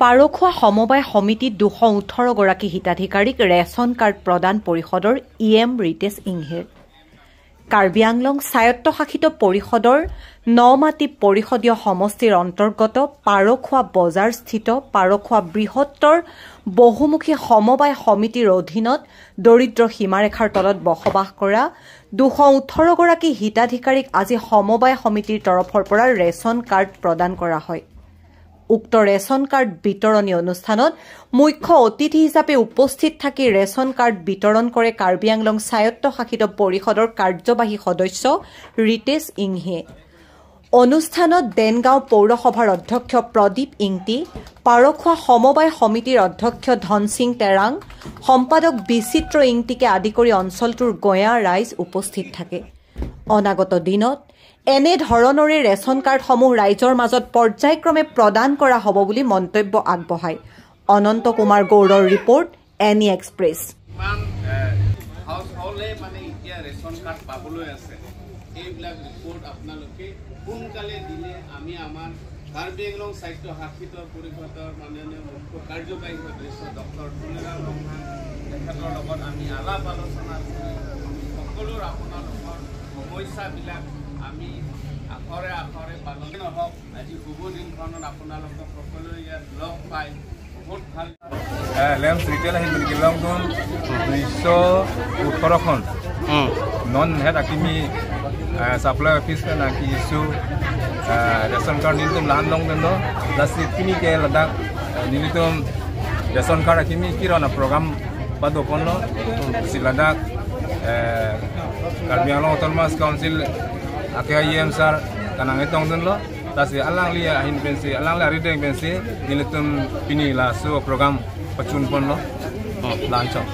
পাৰখোৱা সমবায় সমিতিত 218 গৰাকী হিতাধিকাৰীক ৰেচন কাৰ্ড প্ৰদান পৰিষদৰ ইএম ৰিতেশ ইংহেৰ কাৰ্বি আংলং স্বায়ত্তশাসিত পৰিষদৰ নমাটি পৰিষদীয় সমষ্টিৰ অন্তৰ্গত পাৰখোৱা বজাৰস্থিত পাৰখোৱা বৃহত্তৰ বহুমুখী সমবায় সমিতিৰ অধীনত দৰিদ্ৰ সীমাৰেখাৰ তলত বসবাস কৰা 218 গৰাকী হিতাধিকাৰীক আজি সমবায় সমিতিৰ তৰফৰ পৰা ৰেচন কাৰ্ড প্ৰদান কৰা হয়। উক্ত ৰেচন কাৰ্ড বিতৰণী অনুষ্ঠানত মুখ্য অতিথি হিচাপে উপস্থিত থাকি ৰেচন কাৰ্ড বিতৰণ কৰে কাৰ্বি আংলং স্বায়ত্তশাসিত পৰিষদৰ কাৰ্যবাহী সদস্য ৰিতেশ ইংহে। অনুষ্ঠানত দেনগাঁও পৌৰসভাৰ অধ্যক্ষ প্ৰদীপ ইংতি, পাৰখোৱা সমবায় সমিতিৰ অধ্যক্ষ ধন সিং তেৰাং, সম্পাদক বিচিত্ৰ ইংতিকে আদি কৰি অঞ্চলটোৰ গঞা ৰাইজ উপস্থিত থাকে। অনাগত দিনত এনে ধৰণৰে ৰেচন কাৰ্ডসমূহ ৰাইজৰ মাজত পৰ্যায়ক্ৰমে প্ৰদান কৰা হ'ব বুলি মন্তব্য আগবঢ়ায়। অনন্ত কুমাৰ গৌড়ৰ ৰিপৰ্ট, এনি এক্সপ্ৰেছ। এইবিলাক ৰিপৰ্ট আপোনালোকে সোনকালে দিলে আমি আমাৰ কাৰ্বি আংলং স্বায়ত্তশাসিত পৰিষদৰ মাননীয় মুখ্য কাৰ্যবাহী সদস্য ডক্টৰ তুলিৰাম ৰহমান তেখেতৰ লগত আমি আলাপ আলোচনা কৰি সকলোৰ আপোনালোকৰ সমস্যাবিলাক আমি আখৰে আখৰে পালন নহওক। আজি শুভ দিনখনত আপোনালোকক সকলোৱে ইয়াত লগ পাই বহুত ভাল লেম্পছ ৰিটেইল আহি গিলংখন 218খন নন হেড আকিমি supply office na ki isu ration card nilitum lan long dendo last kini ke ladak nilitum ration card akimi kirana program pado ponlo siladak Karbi Anglong Autonomous Council akai IM sar kanang etong dendo tasi alang lia hin pensi alang la rideng pensi nilitum pini la su program pacun ponlo lanchong